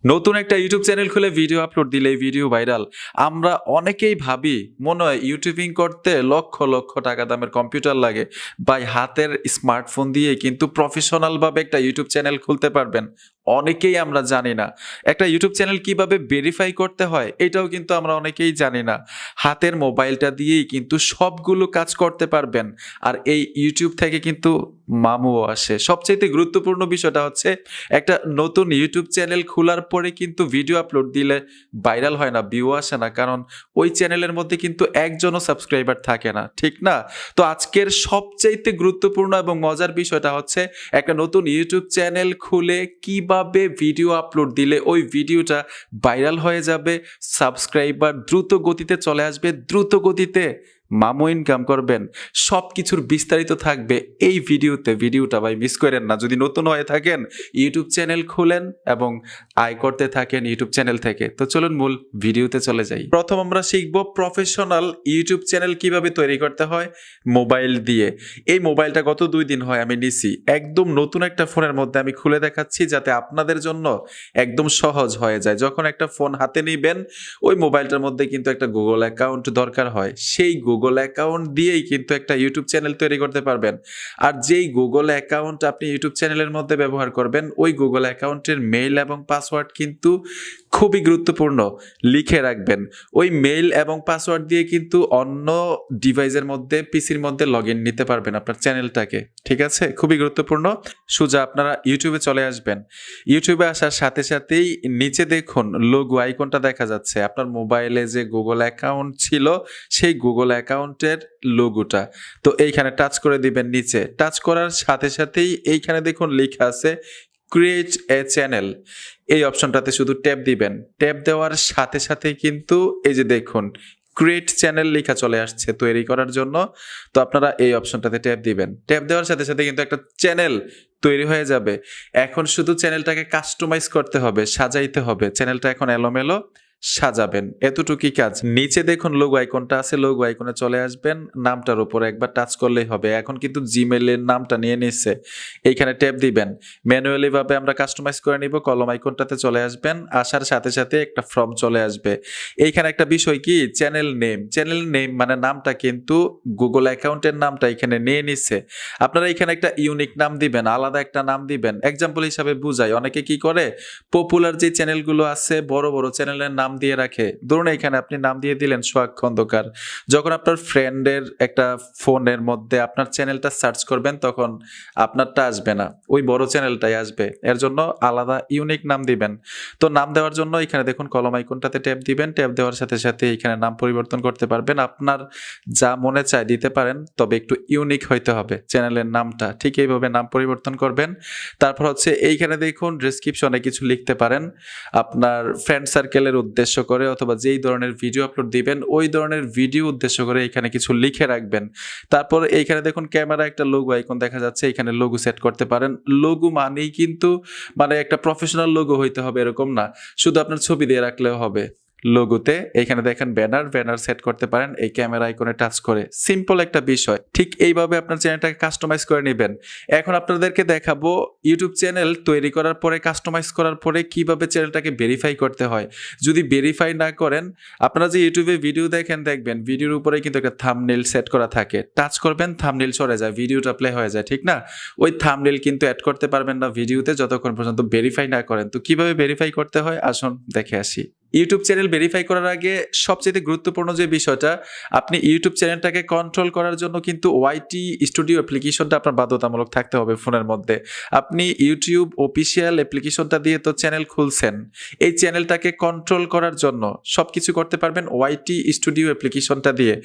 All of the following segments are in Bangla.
নতুন একটা ইউটিউব চ্যানেল খুলে ভিডিও আপলোড দিলেই ভিডিও ভাইরাল। আমরা অনেকেই ভাবি মনে হয় ইউটিউবিং করতে লক্ষ লক্ষ টাকা দামের কম্পিউটার লাগে। ভাই হাতের স্মার্টফোন দিয়ে কিন্তু প্রফেশনাল ভাবে একটা ইউটিউব চ্যানেল খুলতে পারবেন। অনেকেই আমরা জানি না একটা ইউটিউব চ্যানেল কিভাবে ভেরিফাই করতে হয়, এটাও কিন্তু আমরা অনেকেই জানি না। হাতের মোবাইলটা দিয়েই কিন্তু সবগুলো কাজ করতে পারবেন। আর এই ইউটিউব থেকে কিন্তু মামুও আসে। সবচাইতে গুরুত্বপূর্ণ বিষয়টা হচ্ছে একটা নতুন ইউটিউব চ্যানেল খোলার পরে কিন্তু ভিডিও আপলোড দিলে ভাইরাল হয় না, ভিউ আসে না, কারণ ওই চ্যানেলের মধ্যে কিন্তু একজনও সাবস্ক্রাইবার থাকে না, ঠিক না? তো আজকের সবচাইতে গুরুত্বপূর্ণ এবং মজার বিষয়টা হচ্ছে একটা নতুন ইউটিউব চ্যানেল খুলে কিভাবে ভিডিও আপলোড দিলে ওই ভিডিওটা ভাইরাল হয়ে যাবে, সাবস্ক্রাইবার দ্রুত গতিতে চলে আসবে, দ্রুত গতিতে মামু ইনকাম করবেন। সব কিছুর বিস্তারিত থাকবে এই ভিডিওতে। ভিডিওটা ভাই মিস করেন না। যদি নতুন হয়ে থাকেন ইউটিউব চ্যানেল খুলেন এবং আয় করতে থাকেন ইউটিউব চ্যানেল থেকে। তো চলুন মূল ভিডিওতে চলে যাই। প্রথম আমরা শিখব প্রফেশনাল ইউটিউব চ্যানেল কিভাবে তৈরি করতে হয় মোবাইল দিয়ে। এই মোবাইলটা গত 2 দিন হয় আমি নিছি, একদম নতুন একটা ফোনের মধ্যে আমি খুলে দেখাচ্ছি যাতে আপনাদের জন্য একদম সহজ হয়ে যায়। যখন একটা ফোন হাতে নিবেন ওই মোবাইলটার মধ্যে কিন্তু একটা গুগল অ্যাকাউন্ট দরকার হয়। সেই গুগল অ্যাকাউন্ট দিয়েই কিন্তু একটা ইউটিউব চ্যানেল তৈরি করতে পারবেন। আর যেই গুগল অ্যাকাউন্ট আপনি ইউটিউব চ্যানেলের মধ্যে ব্যবহার করবেন ওই গুগল অ্যাকাউন্টের মেইল এবং পাসওয়ার্ড কিন্তু খুবই গুরুত্বপূর্ণ, লিখে রাখবেন। ওই মেইল এবং পাসওয়ার্ড দিয়ে কিন্তু অন্য ডিভাইসের মধ্যে পিসির মধ্যে লগ ইন নিতে পারবেন আপনার চ্যানেলটাকে, ঠিক আছে? খুবই গুরুত্বপূর্ণ। সোজা আপনারা ইউটিউবে চলে আসবেন। ইউটিউবে আসার সাথে সাথেই নিচে দেখুন লোগো আইকনটা দেখা যাচ্ছে। আপনার মোবাইলে যে গুগল অ্যাকাউন্ট ছিল সেই গুগল অ্যাকাউন্টের লোগোটা। তো এইখানে টাচ করে দিবেন নিচে। টাচ করার সাথে সাথেই এইখানে দেখুন লেখা আছে ক্রিয়েট এ চ্যানেল। এই অপশনটাতে শুধু ট্যাপ দিবেন। ট্যাপ দেওয়ার সাথে সাথেই কিন্তু এই যে দেখুন ক্রিয়েট চ্যানেল লেখা চলে আসছে তৈরি করার জন্য। তো আপনারা এই অপশনটাতে ট্যাপ দিবেন। ট্যাপ দেওয়ার সাথে সাথে কিন্তু একটা চ্যানেল তৈরি হয়ে যাবে। এখন শুধু চ্যানেলটাকে কাস্টমাইজ করতে হবে, সাজাইতে হবে। চ্যানেলটা এখন এলোমেলো সাজাবেন, এতটুকুই কাজ। নিচে দেখুন লোগো আইকনটা আছে, লোগো আইকনে চলে আসবেন, নামটার উপরে একবার টাচ করলেই হবে। এখন কিন্তু জিমেইলের নামটা নিয়ে নিচ্ছে, এইখানে ট্যাপ দিবেন। ম্যানুয়ালি ভাবে আমরা কাস্টমাইজ করে নিব। কলম আইকনটাতে চলে আসবেন, আসার সাথে সাথে একটা ফর্ম চলে আসবে। এইখানে একটা বিষয় কি, চ্যানেল নেম। চ্যানেল নেম মানে নামটা কিন্তু গুগল অ্যাকাউন্টের নামটা এখানে নিয়ে নিচ্ছে। আপনারা এখানে একটা ইউনিক নাম দিবেন, আলাদা একটা নাম দিবেন। এক্সাম্পল হিসাবে বুঝাই, অনেকে কি করে পপুলার যে চ্যানেলগুলো আছে বড় বড় চ্যানেলের নাম দিয়ে রাখে। ধরুন এখানে আপনি নাম দিয়ে দিলেন সোহাগ খন্দকার। যখন আপনার ফ্রেন্ডের একটা ফোনের মধ্যে আপনার চ্যানেলটা সার্চ করবেন তখন আপনারটা আসবে না, ওই বড় চ্যানেলটাই আসবে। এর জন্য আলাদা ইউনিক নাম দিবেন। তো নাম দেওয়ার জন্য এখানে দেখুন কলম আইকনটাতে ট্যাপ দিবেন। ট্যাপ দেওয়ার সাথে সাথে এখানে নাম পরিবর্তন করতে পারবেন। আপনার যা মনে চায় দিতে পারেন, তবে একটু ইউনিক হইতে হবে চ্যানেলের নামটা। ঠিক এইভাবে নাম পরিবর্তন করবেন। তারপর হচ্ছে এইখানে দেখুন ডেসক্রিপশনে কিছু লিখতে পারেন আপনার ফ্রেন্ড সার্কেলের উদ্দেশ্য করে, অথবা যেই ধরনের ভিডিও আপলোড দিবেন ওই ধরনের ভিডিও উদ্দেশ্য করে এখানে কিছু লিখে রাখবেন। তারপর এইখানে দেখুন ক্যামেরা একটা লোগো আইকন দেখা যাচ্ছে, এখানে লোগো সেট করতে পারেন। লোগো মানেই কিন্তু মানে একটা প্রফেশনাল লোগো হইতে হবে এরকম না, শুধু আপনার ছবি দিয়ে রাখলেও হবে। লোগোতে এখানে দেখেন ব্যানার সেট করতে পারেন এই ক্যামেরা আইকনে টাচ করে। সিম্পল একটা বিষয়। ঠিক এইভাবে আপনার চ্যানেলটাকে কাস্টমাইজ করে নেবেন। এখন আপনাদেরকে দেখাবো ইউটিউব চ্যানেল তৈরি করার পরে, কাস্টমাইজ করার পরে কিভাবে চ্যানেলটাকে ভেরিফাই করতে হয়। যদি ভেরিফাই না করেন, আপনারা যে ইউটিউবে ভিডিও দেখেন দেখবেন ভিডিওর উপরে কিন্তু একটা থাম্বনেইল সেট করা থাকে। টাচ করবেন, থাম্বনেইল সরে যায়, ভিডিওটা প্লে হয়ে যায়, ঠিক না? ওই থাম্বনেইল কিন্তু অ্যাড করতে পারবেন না ভিডিওতে যতক্ষণ পর্যন্ত ভেরিফাই না করেন। তো কিভাবে ভেরিফাই করতে হয় আসুন দেখে আসি। ইউটিউব চ্যানেল ভেরিফাই করার আগে সবচেয়ে গুরুত্বপূর্ণ যে বিষয়টা, আপনি ইউটিউব চ্যানেলটাকে কন্ট্রোল করার জন্য কিন্তু ওয়াইটি স্টুডিও অ্যাপ্লিকেশনটা আপনার বাধ্যতামূলক থাকতে হবে ফোনের মধ্যে। আপনি ইউটিউব অফিসিয়াল অ্যাপ্লিকেশনটা দিয়ে তো চ্যানেল খুলছেন, এই চ্যানেলটাকে কন্ট্রোল করার জন্য সবকিছু করতে পারবেন ওয়াইটি স্টুডিও অ্যাপ্লিকেশনটা দিয়ে।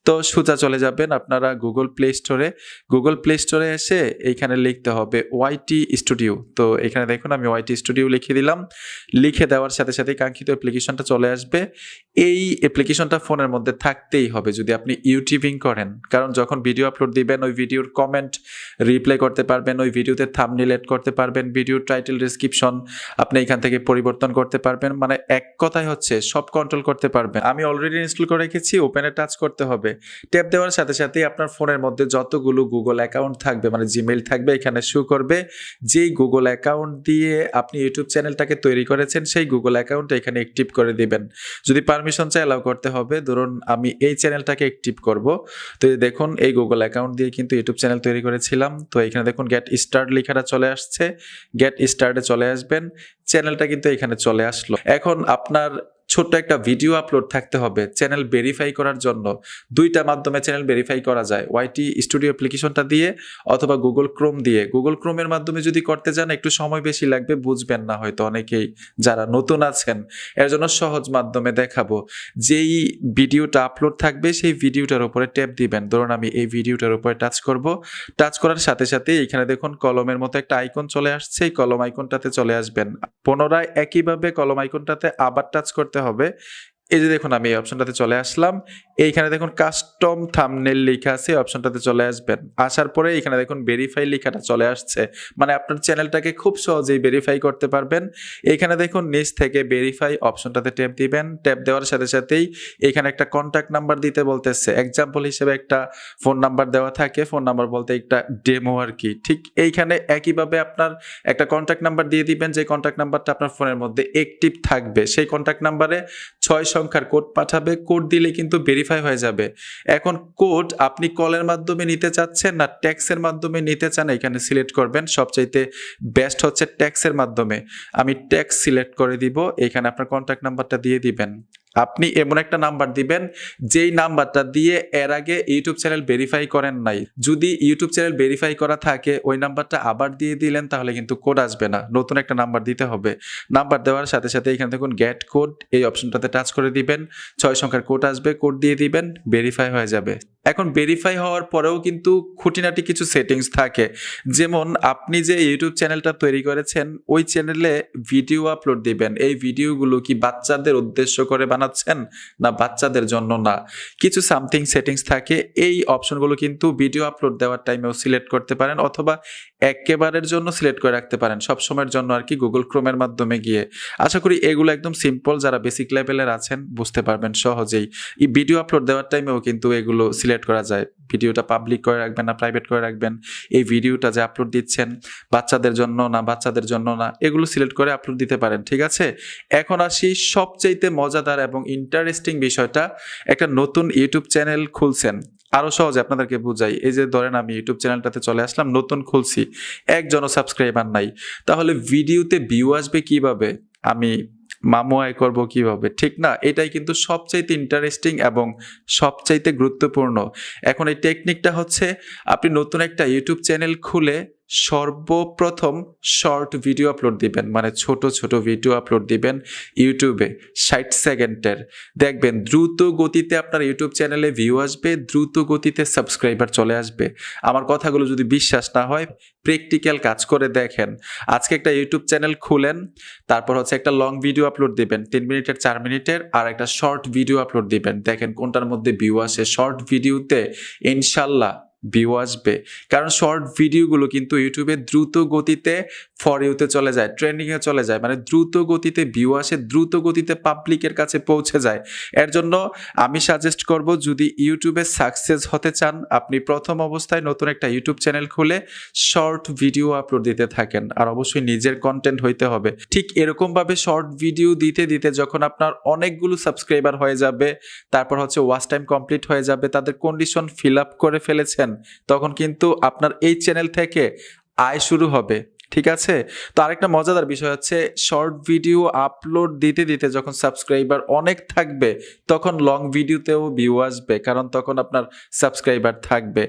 তো সোজা চলে যাবেন আপনারা গুগল প্লে স্টোরে। গুগল প্লে স্টোরে এসে এইখানে লিখতে হবে ওয়াইটি স্টুডিও। তো এখানে দেখুন আমি ওয়াইটি স্টুডিও লিখে দিলাম। লিখে দেওয়ার সাথে সাথে কাঙ্ক্ষিত অ্যাপ্লিকেশন অ্যাপ্লিকেশনটা চলে আসবে। এই অ্যাপ্লিকেশনটা ফোনের মধ্যে থাকতেই হবে যদি আপনি ইউটিউবিং করেন, কারণ যখন ভিডিও আপলোড দিবেন ওই ভিডিওর কমেন্ট রিপ্লাই করতে পারবেন, ওই ভিডিওতে থাম্বনেল এড করতে পারবেন, ভিডিওর টাইটেল ডেসক্রিপশন আপনি এখান থেকে পরিবর্তন করতে পারবেন, মানে এক কথায় হচ্ছে সব কন্ট্রোল করতে পারবেন। আমি অলরেডি ইনস্টল করে রেখেছি, ওপেনে টাচ করতে হবে। ট্যাপ দেওয়ার সাথে সাথেই আপনার ফোনের মধ্যে যতগুলো গুগল অ্যাকাউন্ট থাকবে, মানে জিমেইল থাকবে, এখানে শো করবে। যেই গুগল অ্যাকাউন্ট দিয়ে আপনি ইউটিউব চ্যানেলটাকে তৈরি করেছেন সেই গুগল অ্যাকাউন্ট এখানে অ্যাক্টিভ করে দিবেন। যদি পারমিশন চাই অ্যালাউ করতে হবে। ধরুন আমি এই চ্যানেলটাকে অ্যাক্টিভ করব, তো এই দেখুন এই গুগল অ্যাকাউন্ট দিয়ে কিন্তু ইউটিউব চ্যানেল তৈরি করেছিলাম। তো এখানে দেখুন গেট স্টার্ট লেখাটা চলে আসছে, গেট স্টার্টে চলে আসবেন, চ্যানেলটা কিন্তু এখানে চলে আসলো। এখন আপনার ছোট্ট একটা ভিডিও আপলোড থাকতে হবে চ্যানেল ভেরিফাই করার জন্য। দুইটা মাধ্যমে চ্যানেল ভেরিফাই করা যায়, ওয়াইটি স্টুডিও অ্যাপ্লিকেশনটা দিয়ে অথবা গুগল ক্রোম দিয়ে। গুগল ক্রোমের মাধ্যমে যদি করতে যান একটু সময় বেশি লাগবে, বুঝবেন না হয়তো অনেকেই যারা নতুন আছেন, এর জন্য সহজ মাধ্যমে দেখাবো। যেই ভিডিওটা আপলোড থাকবে সেই ভিডিওটার উপরে ট্যাপ দিবেন। ধরুন আমি এই ভিডিওটার উপরে টাচ করব, টাচ করার সাথে সাথে এখানে দেখুন কলমের মতো একটা আইকন চলে আসছে, এই কলম আইকনটাতে চলে আসবেন। পুনরায় একইভাবে কলম আইকনটাতে আবার টাচ করতে হবে। এই যে দেখুন আমি এই অপশনটাতে চলে আসলাম, এইখানে দেখুন কাস্টম থাম্বনেল লেখা আছে, অপশনটাতে চলে আসবেন। আসার পরে এখানে দেখুন ভেরিফাই লেখাটা চলে আসছে, মানে আপনার চ্যানেলটাকে খুব সহজেই ভেরিফাই করতে পারবেন। এখানে দেখুন নিচ থেকে ভেরিফাই অপশনটাতে ট্যাপ দিবেন। ট্যাপ দেওয়ার সাথে সাথেই এখানে একটা কন্ট্যাক্ট নাম্বার দিতে বলতেছে, এক্সাম্পল হিসেবে একটা ফোন নাম্বার দেওয়া থাকে, ফোন নাম্বার বলতে একটা ডেমো আর কি। ঠিক এইখানে একইভাবে আপনার একটা কন্ট্যাক্ট নাম্বার দিয়ে দিবেন, যে কন্ট্যাক্ট নাম্বারটা আপনার ফোনের মধ্যে অ্যাক্টিভ থাকবে। সেই কন্ট্যাক্ট নাম্বারে 6 সংখ্যার কোড পাঠাবে, কোড দিলে কিন্তু ভেরিফাই হয়ে যাবে। এখন কোড আপনি কলের মাধ্যমে নিতে চাচ্ছেন না ট্যাক্সের মাধ্যমে নিতে চান, এখানে সিলেক্ট করবেন। সবচাইতে বেস্ট হচ্ছে ট্যাক্সের মাধ্যমে, আমি ট্যাক্স সিলেক্ট করে দিব। এখানে আপনার কন্ট্যাক্ট নাম্বারটা দিয়ে দিবেন। আপনি এমন একটা নাম্বার দিবেন যেই নাম্বারটা দিয়ে এর আগে ইউটিউব চ্যানেল ভেরিফাই করেন নাই। যদি ইউটিউব চ্যানেল ভেরিফাই করা থাকে ওই নাম্বারটা আবার দিয়ে দিলেন তাহলে কিন্তু কোড আসবে না, নতুন একটা নাম্বার দিতে হবে। নাম্বার দেওয়ার সাথে সাথে এখানে দেখুন গেট কোড, এই অপশনটাতে টাচ করে দিবেন, 6 সংখ্যার কোড আসবে, কোড দিয়ে দিবেন, ভেরিফাই হয়ে যাবে। এখন ভেরিফাই হওয়ার পরেও কিন্তু খুঁটিনাটি কিছু সেটিংস থাকে, যেমন আপনি যে ইউটিউব চ্যানেলটা তৈরি করেছেন ওই চ্যানেলে ভিডিও আপলোড দিবেন, এই ভিডিওগুলো কি বাচ্চাদের উদ্দেশ্য করে বানাচ্ছেন না বাচ্চাদের জন্য না, কিছু সামথিং সেটিংস থাকে। এই অপশনগুলো কিন্তু ভিডিও আপলোড দেওয়ার টাইমেও সিলেক্ট করতে পারেন অথবা একেবারের জন্য সিলেক্ট করে রাখতে পারেন, সব সময়ের জন্য আর কি, গুগল ক্রোমের মাধ্যমে গিয়ে। আশা করি এগুলো একদম সিম্পল, যারা বেসিক লেভেলের আছেন বুঝতে পারবেন সহজেই। এই ভিডিও আপলোড দেওয়ার টাইমেও কিন্তু এগুলো সিলেক্ট করা যায়, ভিডিওটা পাবলিক করে রাখবেন না প্রাইভেট করে রাখবেন, এই ভিডিওটা যে আপলোড দিচ্ছেন বাচ্চাদের জন্য না বাচ্চাদের জন্য না, এগুলো সিলেক্ট করে আপলোড দিতে পারেন। ঠিক আছে, এখন আসি সবচাইতে মজাদার এবং ইন্টারেস্টিং বিষয়টা, একটা নতুন ইউটিউব চ্যানেল খুলছেন, আরো সহজে আপনাদেরকে বুঝাই। এই যে ধরেন আমি ইউটিউব চ্যানেলটাতে চলে আসলাম, নতুন খুলছি, একজনও সাবস্ক্রাইবার নাই, তাহলে ভিডিওতে ভিউ আসবে কিভাবে, আমি মামু আয় করবো কিভাবে, ঠিক না? এটাই কিন্তু সবচাইতে ইন্টারেস্টিং এবং সবচাইতে গুরুত্বপূর্ণ। এখন এই টেকনিকটা হচ্ছে, আপনি নতুন একটা ইউটিউব চ্যানেল খুলে সর্বপ্রথম শর্ট ভিডিও আপলোড দিবেন, মানে ছোট ছোট ভিডিও আপলোড দিবেন ইউটিউবে 60 সেকেন্ডের। দেখবেন দ্রুত গতিতে আপনার ইউটিউব চ্যানেলে ভিউ আসবে, দ্রুত গতিতে সাবস্ক্রাইবার চলে আসবে। আমার কথাগুলো যদি বিশ্বাস না হয় প্র্যাকটিক্যাল কাজ করে দেখেন। আজকে একটা ইউটিউব চ্যানেল খুলেন, তারপর হচ্ছে একটা লং ভিডিও আপলোড দিবেন 3 মিনিটের 4 মিনিটের, আর একটা শর্ট ভিডিও আপলোড দিবেন, দেখেন কোনটার মধ্যে ভিউ আসে। শর্ট ভিডিওতে ইনশাল্লাহ ভিউ আসবে, কারণ শর্ট ভিডিওগুলো কিন্তু ইউটিউবে দ্রুত গতিতে ফর ইউতে চলে যায়, ট্রেন্ডিংয়ে চলে যায়, মানে দ্রুত গতিতে ভিউ আসে, দ্রুত গতিতে পাবলিকের কাছে পৌঁছে যায়। এর জন্য আমি সাজেস্ট করব, যদি ইউটিউবে সাকসেস হতে চান আপনি প্রথম অবস্থায় নতুন একটা ইউটিউব চ্যানেল খুলে শর্ট ভিডিও আপলোড দিতে থাকেন, আর অবশ্যই নিজের কন্টেন্ট হইতে হবে। ঠিক এরকমভাবে শর্ট ভিডিও দিতে দিতে যখন আপনার অনেকগুলো সাবস্ক্রাইবার হয়ে যাবে, তারপর হচ্ছে ওয়াচ টাইম কমপ্লিট হয়ে যাবে, তাদের কন্ডিশন ফিল আপ করে ফেলেছেন, তখন কিন্তু আপনার এই চ্যানেল থেকে আয় শুরু হবে। ঠিক আছে, তো আরেকটা মজাদার বিষয় হচ্ছে, শর্ট ভিডিও আপলোড দিতে দিতে যখন সাবস্ক্রাইবার অনেক থাকবে তখন লং ভিডিওতেও ভিউ আসবে, কারণ তখন আপনার সাবস্ক্রাইবার থাকবে।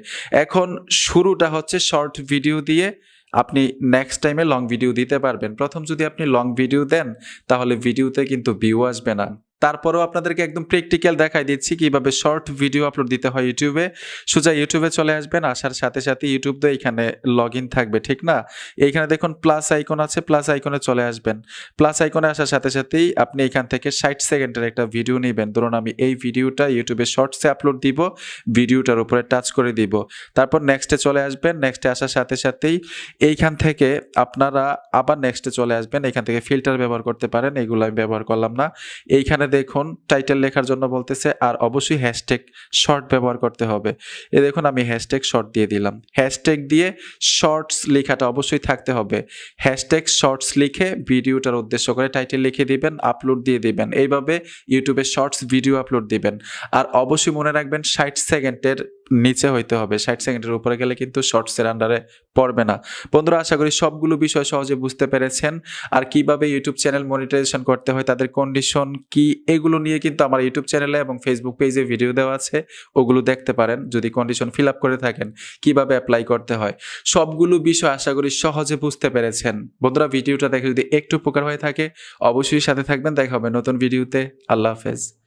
এখন শুরুটা হচ্ছে শর্ট ভিডিও দিয়ে, আপনি নেক্সট টাইমে লং ভিডিও দিতে পারবেন। প্রথম যদি আপনি লং ভিডিও দেন তাহলে ভিডিওতে কিন্তু ভিউ আসবে না, তারপরেও আপনাদেরকে একদম প্র্যাকটিক্যাল দেখাই দিচ্ছি কিভাবে শর্ট ভিডিও আপলোড দিতে হয় ইউটিউবে। সোজা ইউটিউবে চলে আসবেন, আসার সাথে সাথে ইউটিউব তো এখানে লগইন থাকবে, ঠিক না? এইখানে দেখুন প্লাস আইকন আছে, প্লাস আইকনে চলে আসবেন। প্লাস আইকনে আসার সাথে সাথেই আপনি এখান থেকে 60 সেকেন্ডের একটা ভিডিও নেবেন। ধরুন আমি এই ভিডিওটা ইউটিউবে শর্টসে আপলোড দিব, ভিডিওটার উপরে টাচ করে দিব। তারপর নেক্সটে চলে আসবেন, নেক্সটে আসার সাথে সাথেই এইখান থেকে আপনারা আবার নেক্সটে চলে আসবেন। এখান থেকে ফিল্টার ব্যবহার করতে পারেন, এগুলো আমি ব্যবহার করলাম না। এইখানে দেখুন টাইটেল লেখার জন্য বলতেছে, আর অবশ্যই হ্যাশট্যাগ শর্ট ব্যবহার করতে হবে। দেখুন আমি হ্যাশট্যাগ শর্ট দিয়ে দিলাম। হ্যাশট্যাগ দিয়ে শর্টস লেখাটা অবশ্যই থাকতে হবে। হ্যাশট্যাগ শর্টস লিখে ভিডিওটার উদ্দেশ্য করে টাইটেল লিখে দিবেন, আপলোড দিয়ে দিবেন। এইভাবে ইউটিউবে শর্টস ভিডিও আপলোড দিবেন। আর অবশ্যই মনে রাখবেন 60 সেকেন্ডের নিচে হইতে হবে, 60 সেকেন্ডের উপরে গেলে কিন্তু শর্টসের আন্ডারে পড়বে না। বন্ধুরা, আশা করি সবগুলো বিষয় সহজে বুঝতে পেরেছেন। আর কিভাবে ইউটিউব চ্যানেল মনিটাইজেশন করতে হয়, তাদের কন্ডিশন কি, এগুলো নিয়ে কিন্তু আমার ইউটিউব চ্যানেলে এবং ফেসবুক পেজে ভিডিও দেওয়া আছে, ওগুলো দেখতে পারেন যদি কন্ডিশন ফিল আপ করে থাকেন, কিভাবে অ্যাপ্লাই করতে হয়। সবগুলো বিষয় আশা করি সহজে বুঝতে পেরেছেন। বন্ধুরা, ভিডিওটা দেখে যদি একটু উপকার হয়ে থাকে অবশ্যই সাথে থাকবেন। দেখা হবে নতুন ভিডিওতে। আল্লাহ হাফেজ।